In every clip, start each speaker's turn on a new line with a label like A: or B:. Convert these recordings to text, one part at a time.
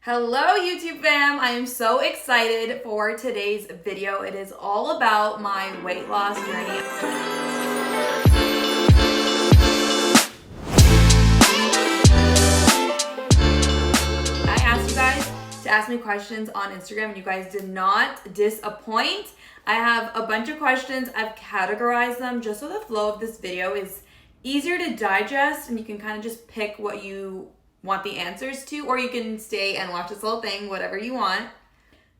A: Hello YouTube fam, I am so excited for today's video. It is all about my weight loss journey. I asked you guys to ask me questions on Instagram and you guys did not disappoint. I have a bunch of questions. I've categorized them just so the flow of this video is easier to digest and you can kind of just pick what you want the answers to, or you can stay and watch this whole thing, whatever you want.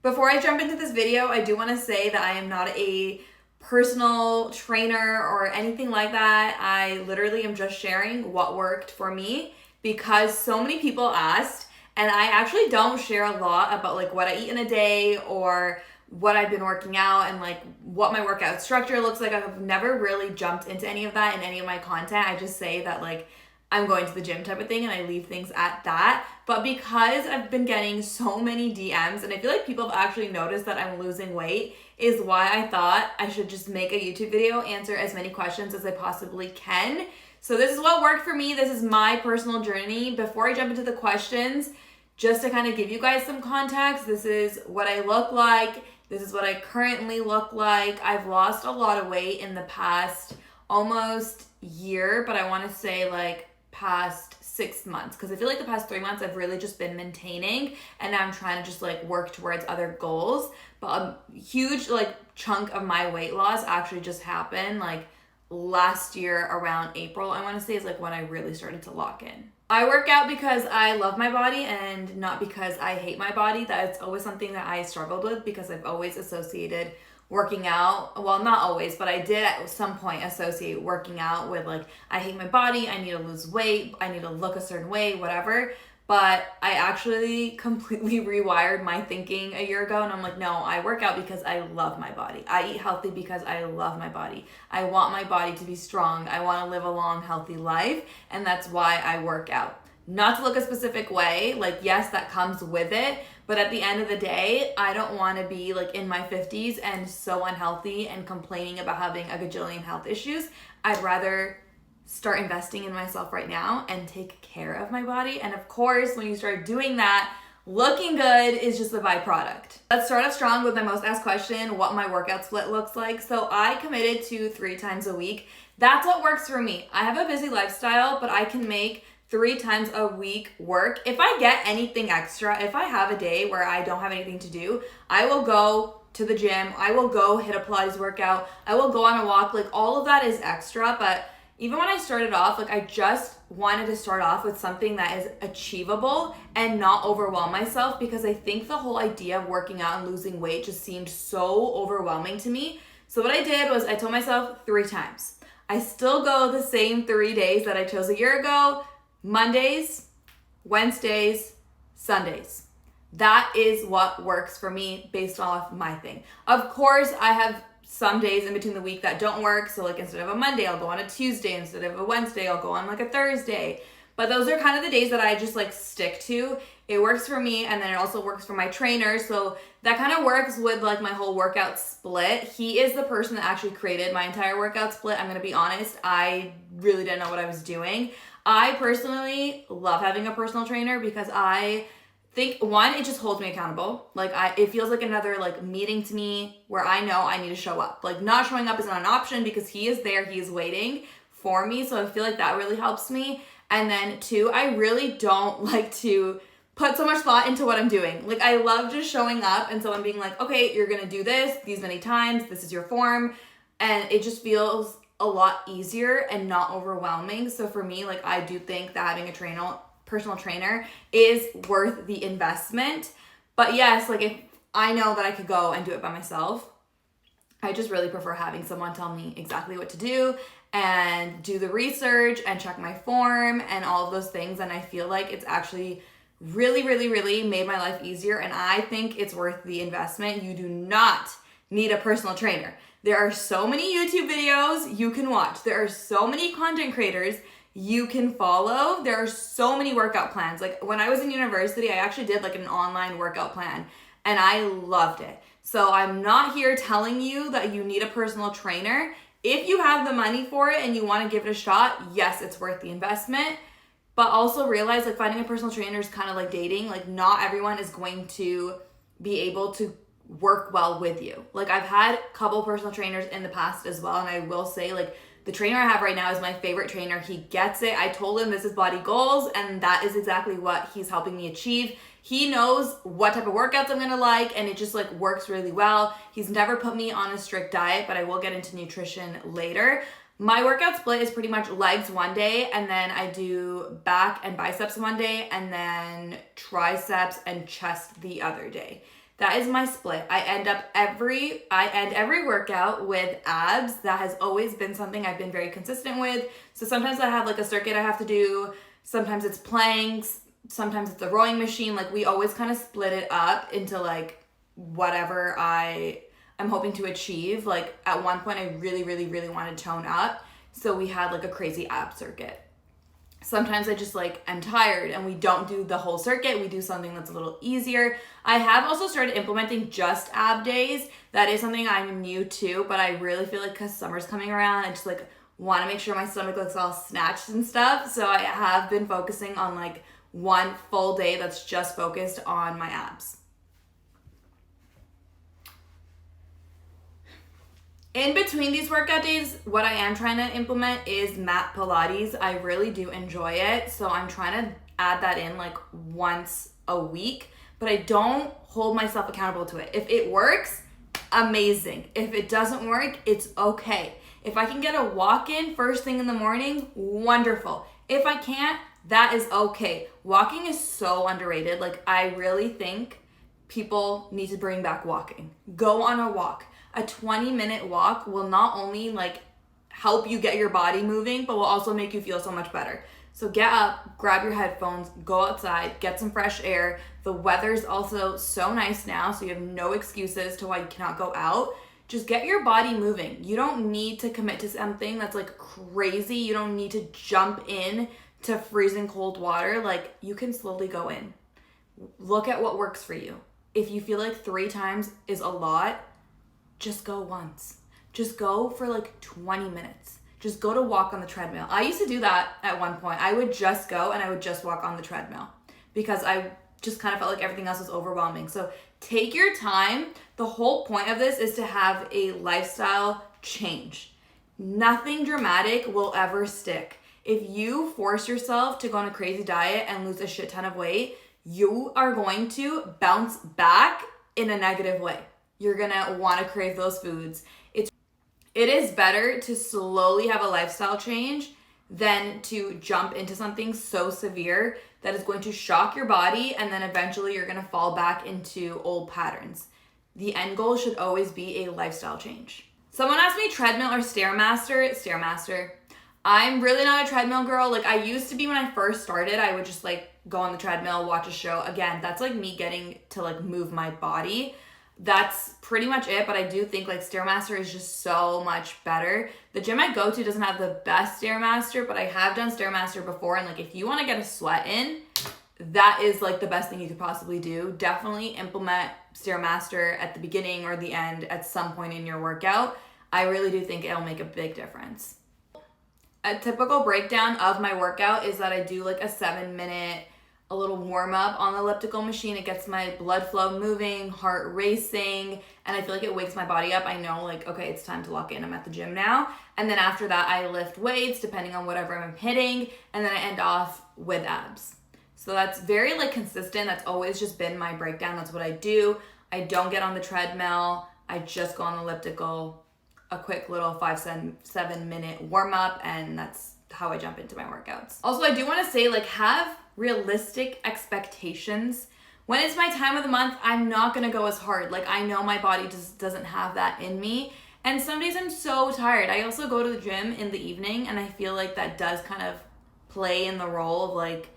A: Before I jump into this video, I do want to say that I am not a personal trainer or anything like that. I literally am just sharing what worked for me because so many people asked, and I actually don't share a lot about like what I eat in a day or what I've been working out and like what my workout structure looks like. I've never really jumped into any of that in any of my content. I just say that like I'm going to the gym type of thing and I leave things at that. But because I've been getting so many DMs and I feel like people have actually noticed that I'm losing weight is why I thought I should just make a YouTube video, answer as many questions as I possibly can. So this is what worked for me. This is my personal journey. Before I jump into the questions, just to kind of give you guys some context, this is what I look like. This is what I currently look like. I've lost a lot of weight in the past almost year, but I want to say like past 6 months, because I feel like the past 3 months I've really just been maintaining and now I'm trying to just like work towards other goals. But a huge like chunk of my weight loss actually just happened like last year around April, I want to say, is like when I really started to lock in. I work out because I love my body and not because I hate my body. That's always something that I struggled with because I've always associated working out, well, not always, but I did at some point associate working out with like, I hate my body, I need to lose weight, I need to look a certain way, whatever. But I actually completely rewired my thinking a year ago and I'm like, no, I work out because I love my body. I eat healthy because I love my body. I want my body to be strong. I want to live a long, healthy life. And that's why I work out. Not to look a specific way, like yes, that comes with it, but at the end of the day, I don't want to be like in my 50s and so unhealthy and complaining about having a gajillion health issues. I'd rather start investing in myself right now and take care of my body. And of course, when you start doing that, looking good is just a byproduct. Let's start off strong with my most asked question, what my workout split looks like. So I committed to 3 times a week. That's what works for me. I have a busy lifestyle, but I can make 3 times a week work. If I get anything extra, if I have a day where I don't have anything to do, I will go to the gym. I will go hit a Pilates workout. I will go on a walk. Like all of that is extra. But even when I started off, like I just wanted to start off with something that is achievable and not overwhelm myself, because I think the whole idea of working out and losing weight just seemed so overwhelming to me. So what I did was I told myself 3 times. I still go the same 3 days that I chose a year ago. Mondays, Wednesdays, Sundays. That is what works for me based off my thing. Of course, I have some days in between the week that don't work. So like instead of a Monday, I'll go on a Tuesday. Instead of a Wednesday, I'll go on like a Thursday. But those are kind of the days that I just like stick to. It works for me, and then it also works for my trainer. So that kind of works with like my whole workout split. He is the person that actually created my entire workout split. I'm going to be honest. I really didn't know what I was doing. I personally love having a personal trainer because I think, one, it just holds me accountable. Like it feels like another like meeting to me where I know I need to show up. Like not showing up is not an option because he is there, he is waiting for me. So I feel like that really helps me. And then 2, I really don't like to put so much thought into what I'm doing. Like I love just showing up and someone being like, okay, you're gonna do this these many times, this is your form. And it just feels a lot easier and not overwhelming. So for me, like I do think that having a personal trainer is worth the investment. But yes, like if I know that I could go and do it by myself, I just really prefer having someone tell me exactly what to do and do the research and check my form and all of those things. And I feel like it's actually really, really, really made my life easier. And I think it's worth the investment. You do not need a personal trainer. There are so many YouTube videos you can watch. There are so many content creators you can follow. There are so many workout plans. Like when I was in university, I actually did like an online workout plan and I loved it. So I'm not here telling you that you need a personal trainer. If you have the money for it and you want to give it a shot, yes, it's worth the investment. but also realize like finding a personal trainer is kind of like dating. Like not everyone is going to be able to work well with you. Like I've had a couple personal trainers in the past as well, and I will say like the trainer I have right now is my favorite trainer. He gets it. I told him this is body goals, and that is exactly what he's helping me achieve. He knows what type of workouts I'm gonna like, and it just like works really well. He's never put me on a strict diet, but I will get into nutrition later. My workout split is pretty much legs one day, and then I do back and biceps one day, and then triceps and chest the other day. That is my split. I end every workout with abs. That has always been something I've been very consistent with. So sometimes I have like a circuit I have to do. Sometimes it's planks. Sometimes it's the rowing machine. Like we always kind of split it up into like whatever I'm hoping to achieve. Like at one point I really, really, really wanted to tone up. So we had like a crazy ab circuit. Sometimes I just like am tired and we don't do the whole circuit. We do something that's a little easier. I have also started implementing just ab days. That is something I'm new to, but I really feel like because summer's coming around, I just like want to make sure my stomach looks all snatched and stuff. So I have been focusing on like one full day that's just focused on my abs. In between these workout days, what I am trying to implement is mat Pilates. I really do enjoy it, so I'm trying to add that in like once a week, but I don't hold myself accountable to it. If it works, amazing. If it doesn't work, it's okay. If I can get a walk in first thing in the morning, wonderful. If I can't, that is okay. Walking is so underrated. Like I really think people need to bring back walking. Go on a walk. A 20-minute walk will not only like help you get your body moving, but will also make you feel so much better. So get up, grab your headphones, go outside, get some fresh air. The weather's also so nice now, so you have no excuses to why you cannot go out. Just get your body moving. You don't need to commit to something that's like crazy. You don't need to jump in to freezing cold water. Like you can slowly go in. Look at what works for you. If you feel like 3 times is a lot, just go once. Just go for like 20 minutes. Just go to walk on the treadmill. I used to do that at one point. I would just go and I would just walk on the treadmill because I just kind of felt like everything else was overwhelming. So take your time. The whole point of this is to have a lifestyle change. Nothing dramatic will ever stick. If you force yourself to go on a crazy diet and lose a shit ton of weight, you are going to bounce back in a negative way. You're gonna want to crave those foods. It is better to slowly have a lifestyle change than to jump into something so severe that is going to shock your body and then eventually you're gonna fall back into old patterns. The end goal should always be a lifestyle change. Someone asked me treadmill or stairmaster. Stairmaster. I'm really not a treadmill girl. Like I used to be when I first started. I would just like go on the treadmill, watch a show. Again, that's like me getting to like move my body. That's pretty much it, but I do think like Stairmaster is just so much better. The gym I go to doesn't have the best Stairmaster, but I have done Stairmaster before, and like if you want to get a sweat in, that is like the best thing you could possibly do. Definitely implement Stairmaster at the beginning or the end at some point in your workout. I really do think it'll make a big difference. A typical breakdown of my workout is that I do like a 7-minute a little warm up on the elliptical machine. It gets my blood flow moving, heart racing, and I feel like it wakes my body up. I know like, okay, it's time to lock in. I'm at the gym now. And then after that, I lift weights depending on whatever I'm hitting. And then I end off with abs. So that's very like consistent. That's always just been my breakdown. That's what I do. I don't get on the treadmill. I just go on the elliptical, a quick little 5-7 minute warm up. And that's how I jump into my workouts. Also, I do want to say like have realistic expectations. When it's my time of the month, I'm not gonna go as hard. Like I know my body just doesn't have that in me. And some days I'm so tired. I also go to the gym in the evening and I feel like that does kind of play in the role of like,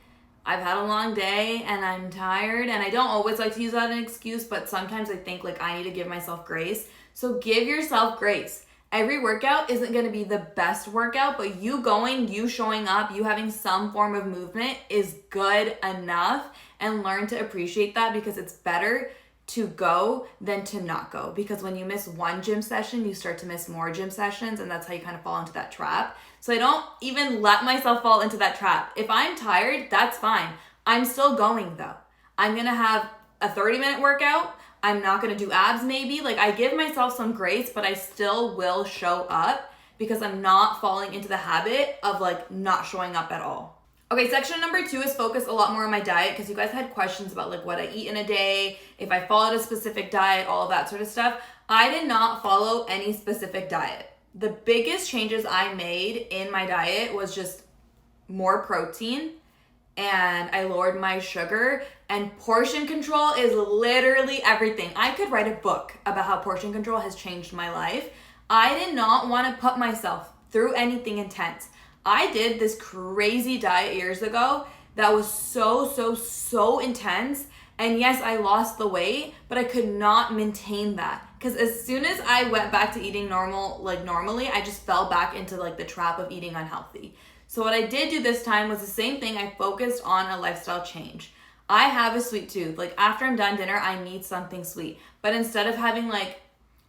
A: I've had a long day and I'm tired, and I don't always like to use that as an excuse, but sometimes I think like I need to give myself grace. So give yourself grace. Every workout isn't going to be the best workout, but you going, you showing up, you having some form of movement is good enough, and learn to appreciate that because it's better to go than to not go, because when you miss one gym session, you start to miss more gym sessions, and that's how you kind of fall into that trap. So I don't even let myself fall into that trap. If I'm tired, that's fine. I'm still going though. I'm gonna have a 30-minute workout. I'm not gonna do abs maybe. Like, I give myself some grace, but I still will show up because I'm not falling into the habit of like not showing up at all. Okay, section number 2 is focused a lot more on my diet, because you guys had questions about like what I eat in a day, if I followed a specific diet, all of that sort of stuff. I did not follow any specific diet. The biggest changes I made in my diet was just more protein, and I lowered my sugar, and portion control is literally everything. I could write a book about how portion control has changed my life. I did not want to put myself through anything intense. I did this crazy diet years ago that was so intense. And yes, I lost the weight, but I could not maintain that. Because as soon as I went back to eating normally, I just fell back into like the trap of eating unhealthy. So what I did do this time was the same thing. I focused on a lifestyle change. I have a sweet tooth. Like, after I'm done dinner, I need something sweet. But instead of having like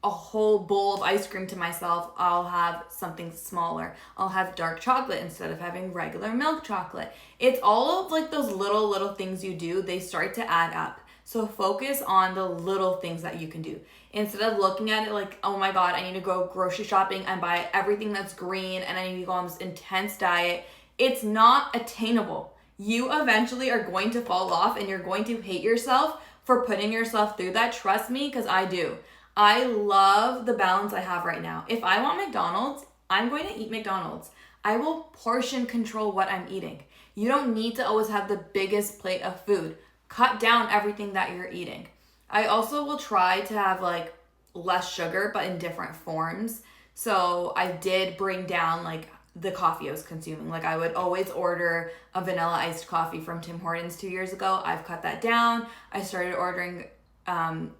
A: a whole bowl of ice cream to myself, I'll have something smaller. I'll have dark chocolate instead of having regular milk chocolate. It's all of like those little things you do, they start to add up. So focus on the little things that you can do. Instead of looking at it like, oh my God, I need to go grocery shopping and buy everything that's green and I need to go on this intense diet. It's not attainable. You eventually are going to fall off and you're going to hate yourself for putting yourself through that. Trust me, because I do. I love the balance I have right now. If I want McDonald's, I'm going to eat McDonald's. I will portion control what I'm eating. You don't need to always have the biggest plate of food. Cut down everything that you're eating. I also will try to have like less sugar, but in different forms. So I did bring down like the coffee I was consuming. Like, I would always order a vanilla iced coffee from Tim Hortons 2 years ago. I've cut that down. I started ordering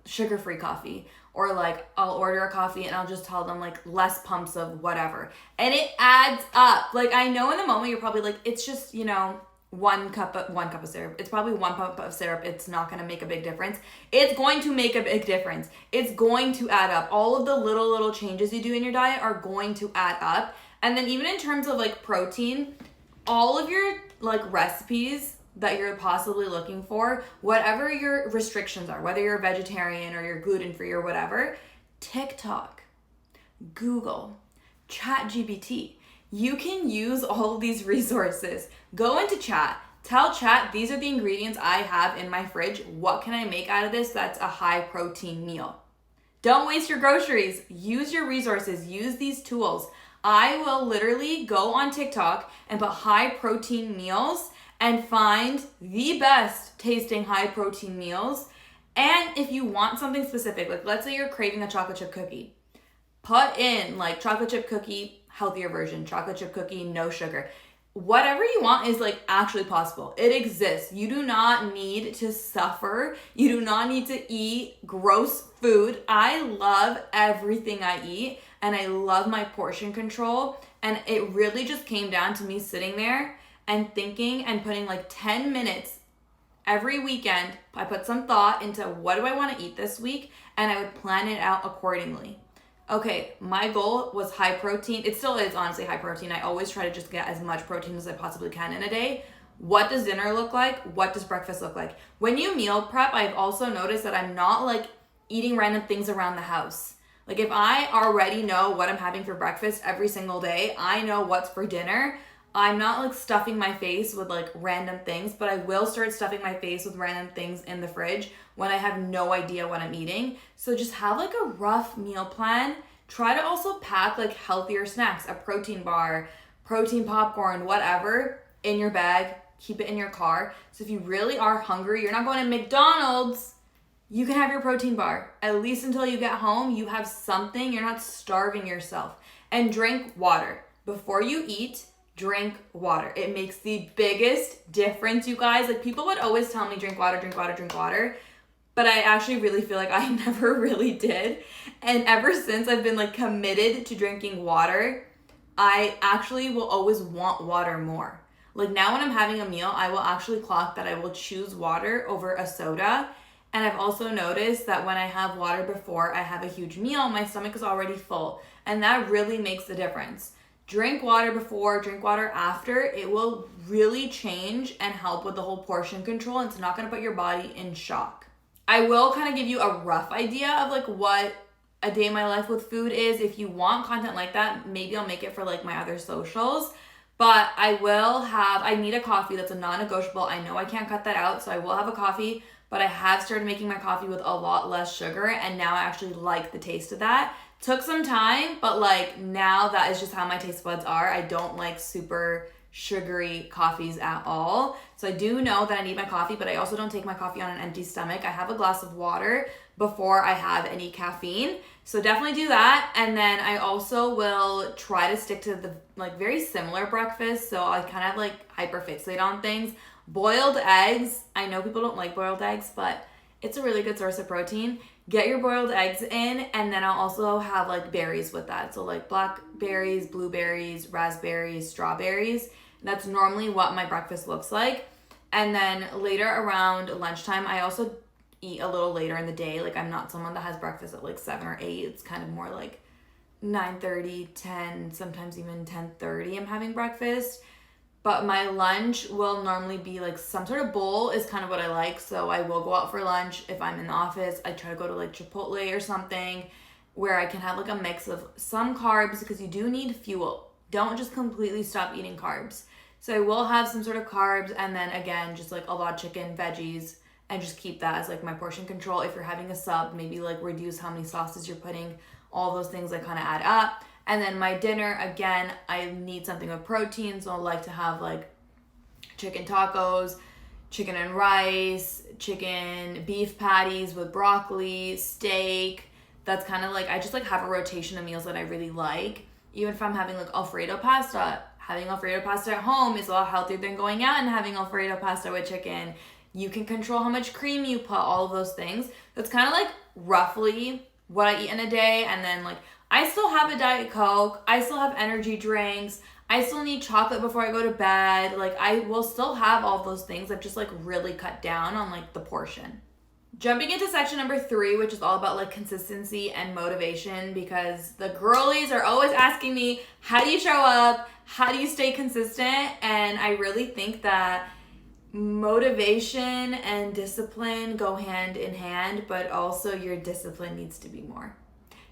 A: sugar-free coffee. Or like, I'll order a coffee and I'll just tell them like less pumps of whatever. And it adds up. Like, I know in the moment you're probably like, it's just, you know, one cup of syrup. It's probably 1 cup of syrup. It's not going to make a big difference. It's going to make a big difference. It's going to add up. All of the little changes you do in your diet are going to add up. And then even in terms of like protein, all of your like recipes that you're possibly looking for, whatever your restrictions are, whether you're a vegetarian or you're gluten-free or whatever, TikTok, Google, ChatGPT, you can use all of these resources. Go into chat, tell chat, these are the ingredients I have in my fridge. What can I make out of this that's a high protein meal? Don't waste your groceries. Use your resources. Use these tools. I will literally go on TikTok and put high protein meals and find the best tasting high protein meals. And if you want something specific, like let's say you're craving a chocolate chip cookie, put in like chocolate chip cookie, healthier version, chocolate chip cookie, no sugar. Whatever you want is like actually possible. It exists. You do not need to suffer. You do not need to eat gross food. I love everything I eat and I love my portion control. And it really just came down to me sitting there and thinking and putting like 10 minutes every weekend. I put some thought into what do I want to eat this week, and I would plan it out accordingly. Okay, my goal was high protein. It still is honestly high protein. I always try to just get as much protein as I possibly can in a day. What does dinner look like? What does breakfast look like? When you meal prep, I've also noticed that I'm not like eating random things around the house. Like if I already know what I'm having for breakfast every single day, I know what's for dinner. I'm not like stuffing my face with like random things, but I will start stuffing my face with random things in the fridge when I have no idea what I'm eating. So just have like a rough meal plan. Try to also pack like healthier snacks, a protein bar, protein popcorn, whatever in your bag. Keep it in your car. So if you really are hungry, you're not going to McDonald's, you can have your protein bar. At least until you get home, you have something. You're not starving yourself. And drink water. Before you eat, drink water. It makes the biggest difference, you guys. Like people would always tell me drink water, drink water, drink water. But I actually really feel like I never really did. And ever since I've been like committed to drinking water, I actually will always want water more. Like now when I'm having a meal, I will actually clock that I will choose water over a soda. And I've also noticed that when I have water before I have a huge meal, my stomach is already full. And that really makes the difference. Drink water before, drink water after. It will really change and help with the whole portion control. And it's not going to put your body in shock. I will kind of give you a rough idea of like what a day in my life with food is. If you want content like that, maybe I'll make it for like my other socials. But I need a coffee. That's a non-negotiable. I know I can't cut that out, so I will have a coffee. But I have started making my coffee with a lot less sugar, and now I actually like the taste of that. Took some time, but like now that is just how my taste buds are. I don't like super sugary coffees at all. So I do know that I need my coffee, but I also don't take my coffee on an empty stomach. I have a glass of water before I have any caffeine. So definitely do that. And then I also will try to stick to the like very similar breakfast. So I kind of like hyperfixate on things. Boiled eggs. I know people don't like boiled eggs, but it's a really good source of protein. Get your boiled eggs in, and then I'll also have like berries with that. So like blackberries, blueberries, raspberries, strawberries. That's normally what my breakfast looks like. And then later around lunchtime, I also eat a little later in the day. Like I'm not someone that has breakfast at like 7 or 8. It's kind of more like 9:30, 10, sometimes even 10:30 I'm having breakfast. But my lunch will normally be like some sort of bowl is kind of what I like. So I will go out for lunch. If I'm in the office, I try to go to like Chipotle or something where I can have like a mix of some carbs because you do need fuel. Don't just completely stop eating carbs. So I will have some sort of carbs, and then again, just like a lot of chicken, veggies, and just keep that as like my portion control. If you're having a sub, maybe like reduce how many sauces you're putting. All those things like kind of add up. And then my dinner, again, I need something with protein. So I like to have like chicken tacos, chicken and rice, chicken beef patties with broccoli, steak. That's kind of like, I just like have a rotation of meals that I really like. Even if I'm having like Alfredo pasta, having Alfredo pasta at home is a lot healthier than going out and having Alfredo pasta with chicken. You can control how much cream you put, all of those things. That's kind of like roughly what I eat in a day. And then like, I still have a Diet Coke. I still have energy drinks. I still need chocolate before I go to bed. Like I will still have all those things. I've just like really cut down on like the portion. Jumping into section number 3, which is all about like consistency and motivation, because the girlies are always asking me, how do you show up? How do you stay consistent? And I really think that motivation and discipline go hand in hand, but also your discipline needs to be more.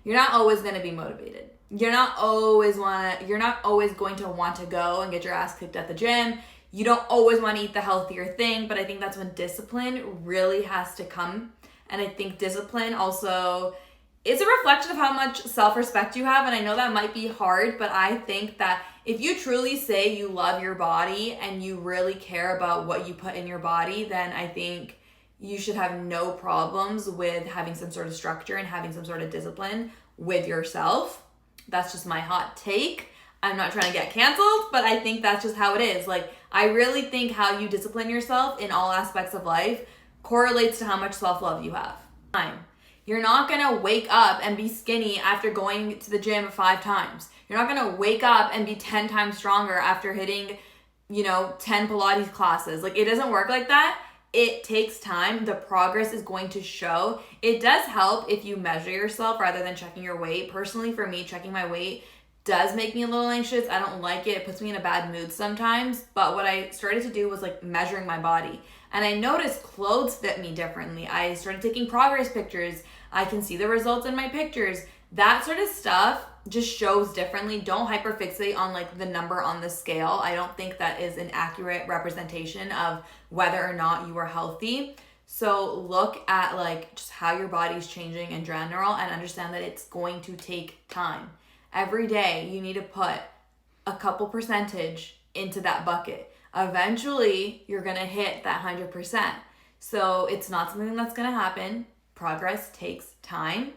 A: You're not always going to be motivated. You're not always going to want to go and get your ass kicked at the gym. You don't always want to eat the healthier thing, but I think that's when discipline really has to come. And I think discipline also is a reflection of how much self-respect you have. And I know that might be hard, but I think that if you truly say you love your body and you really care about what you put in your body, then I think you should have no problems with having some sort of structure and having some sort of discipline with yourself. That's just my hot take. I'm not trying to get canceled, but I think that's just how it is. Like, I really think how you discipline yourself in all aspects of life correlates to how much self-love you have. You're not gonna wake up and be skinny after going to the gym 5 times. You're not gonna wake up and be 10 times stronger after hitting, 10 Pilates classes. Like, it doesn't work like that. It takes time. The progress is going to show. It does help if you measure yourself rather than checking your weight. Personally, for me, checking my weight does make me a little anxious. I don't like it. It puts me in a bad mood sometimes. But what I started to do was like measuring my body. And I noticed clothes fit me differently. I started taking progress pictures. I can see the results in my pictures. That sort of stuff just shows differently. Don't hyperfixate on like the number on the scale. I don't think that is an accurate representation of whether or not you are healthy. So look at like just how your body's changing in general and understand that it's going to take time. Every day you need to put a couple percentage into that bucket. Eventually you're gonna hit that 100%. So it's not something that's gonna happen. Progress takes time.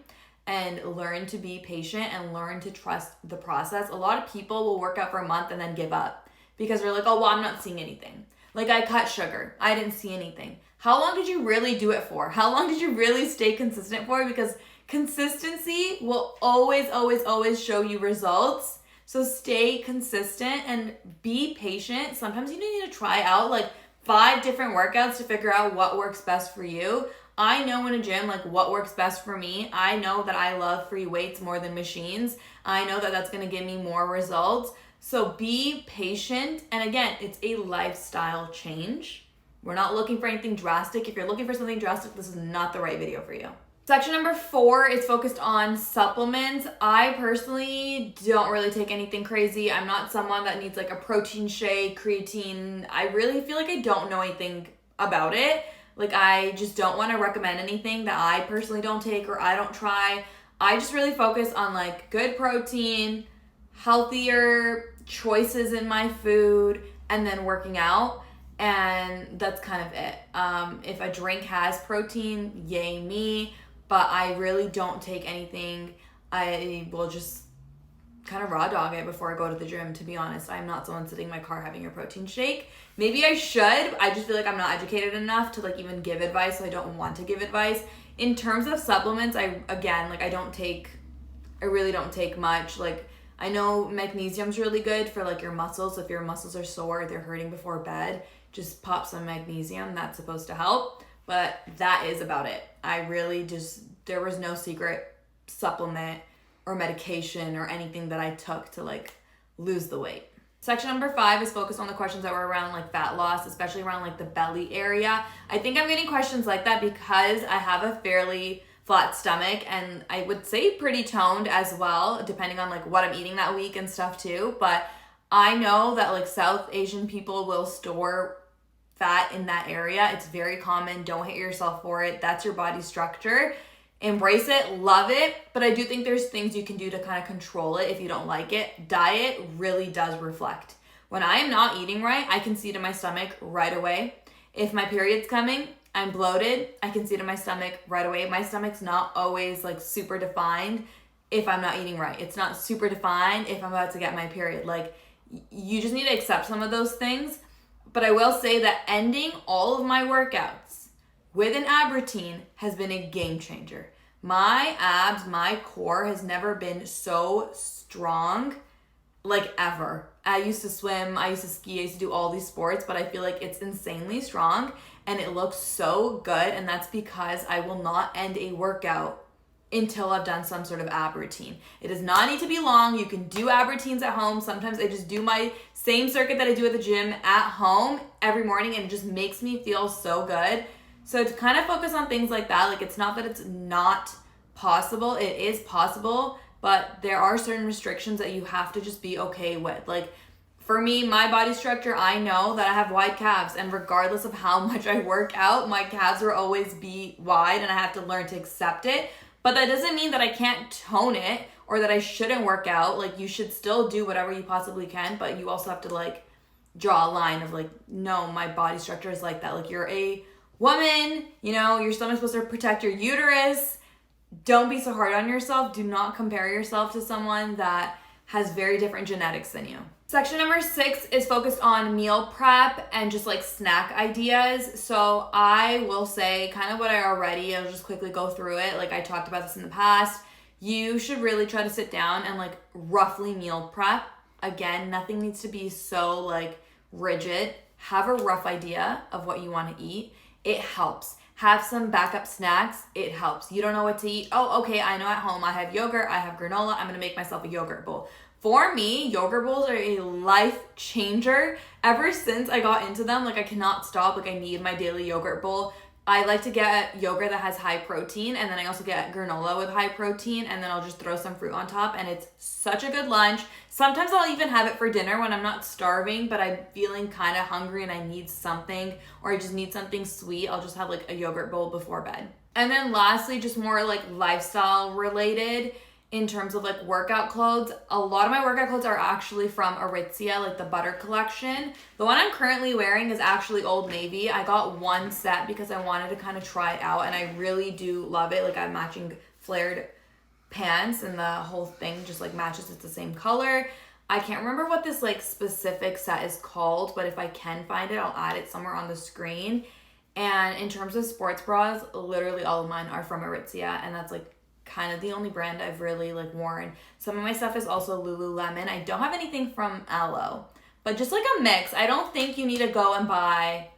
A: And learn to be patient and learn to trust the process. A lot of people will work out for a month and then give up because they're like, oh, well, I'm not seeing anything. Like, I cut sugar. I didn't see anything. How long did you really do it for? How long did you really stay consistent for? Because consistency will always, always, always show you results. So stay consistent and be patient. Sometimes you need to try out like 5 different workouts to figure out what works best for you. I know in a gym, like, what works best for me. I know that I love free weights more than machines. I know that that's going to give me more results. So be patient. And again, it's a lifestyle change. We're not looking for anything drastic. If you're looking for something drastic, this is not the right video for you. Section number 4 is focused on supplements. I personally don't really take anything crazy. I'm not someone that needs like a protein shake, creatine. I really feel like I don't know anything about it. Like, I just don't want to recommend anything that I personally don't take or I don't try. I just really focus on like good protein, healthier choices in my food, and then working out. And that's kind of it. If a drink has protein, yay me. But I really don't take anything. I will just kind of raw dog it before I go to the gym, to be honest. I'm not someone sitting in my car having a protein shake. Maybe I should. I just feel like I'm not educated enough to like even give advice, so I don't want to give advice. In terms of supplements, I really don't take much. Like, I know magnesium's really good for like your muscles. If your muscles are sore, they're hurting before bed, just pop some magnesium. That's supposed to help. But that is about it. There was no secret supplement or medication or anything that I took to like lose the weight. Section number 5 is focused on the questions that were around like fat loss, especially around like the belly area. I think I'm getting questions like that because I have a fairly flat stomach, and I would say pretty toned as well, depending on like what I'm eating that week and stuff too. But I know that like South Asian people will store fat in that area. It's very common. Don't hate yourself for it. That's your body structure. Embrace it, love it, but I do think there's things you can do to kind of control it if you don't like it. Diet really does reflect. When I am not eating right, I can see it in my stomach right away. If my period's coming, I'm bloated, I can see it in my stomach right away. My stomach's not always like super defined if I'm not eating right. It's not super defined if I'm about to get my period. Like, you just need to accept some of those things. But I will say that ending all of my workouts with an ab routine has been a game changer. My abs, my core has never been so strong, like ever. I used to swim, I used to ski, I used to do all these sports, but I feel like it's insanely strong and it looks so good. And that's because I will not end a workout until I've done some sort of ab routine. It does not need to be long. You can do ab routines at home. Sometimes I just do my same circuit that I do at the gym at home every morning, and it just makes me feel so good. So to kind of focus on things like that, like, it's not that it's not possible. It is possible, but there are certain restrictions that you have to just be okay with. Like, for me, my body structure, I know that I have wide calves, and regardless of how much I work out, my calves will always be wide, and I have to learn to accept it. But that doesn't mean that I can't tone it or that I shouldn't work out. Like, you should still do whatever you possibly can, but you also have to like draw a line of like, no, my body structure is like that. Like, you're a woman, you know, your stomach's supposed to protect your uterus. Don't be so hard on yourself. Do not compare yourself to someone that has very different genetics than you. Section number 6 is focused on meal prep and just like snack ideas. So I will say kind of what I'll just quickly go through it. Like, I talked about this in the past. You should really try to sit down and like roughly meal prep. Again, nothing needs to be so like rigid. Have a rough idea of what you want to eat. It helps. Have some backup snacks. It helps. You don't know what to eat. Oh, okay, I know at home I have yogurt, I have granola. I'm going to make myself a yogurt bowl. For me, yogurt bowls are a life changer. Ever since I got into them, like, I cannot stop. Like, I need my daily yogurt bowl. I like to get yogurt that has high protein, and then I also get granola with high protein, and then I'll just throw some fruit on top, and it's such a good lunch. Sometimes I'll even have it for dinner when I'm not starving, but I'm feeling kind of hungry and I need something, or I just need something sweet. I'll just have like a yogurt bowl before bed. And then lastly, just more like lifestyle related in terms of like workout clothes. A lot of my workout clothes are actually from Aritzia, like the Butter collection. The one I'm currently wearing is actually Old Navy. I got one set because I wanted to kind of try it out, and I really do love it. Like, I'm matching flared pants, and the whole thing just like matches. It's the same color. I can't remember what this like specific set is called, but if I can find it, I'll add it somewhere on the screen. And in terms of sports bras, literally all of mine are from Aritzia, and that's like kind of the only brand I've really like worn. Some of my stuff is also Lululemon. I don't have anything from Aloe, but just like a mix. I don't think you need to go and buy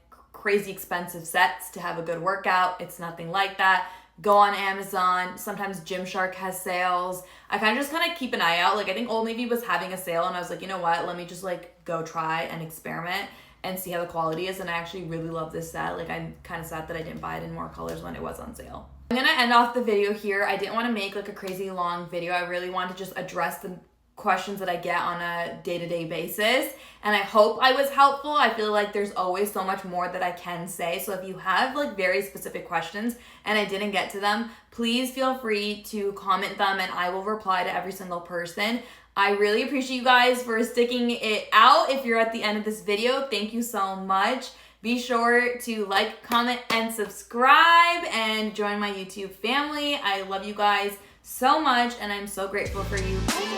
A: crazy expensive sets to have a good workout. It's nothing like that. Go on Amazon. Sometimes Gymshark has sales. I kind of keep an eye out. Like, I think Old Navy was having a sale, and I was like, you know what? Let me just like go try and experiment and see how the quality is. And I actually really love this set. Like, I'm kind of sad that I didn't buy it in more colors when it was on sale. I'm gonna end off the video here. I didn't want to make like a crazy long video. I really wanted to just address the questions that I get on a day-to-day basis, and I hope I was helpful. I feel like there's always so much more that I can say, so if you have like very specific questions and I didn't get to them, please feel free to comment them and I will reply to every single person. I really appreciate you guys for sticking it out. If you're at the end of this video, thank you so much. Be sure to like, comment, and subscribe and join my YouTube family. I love you guys so much and I'm so grateful for you.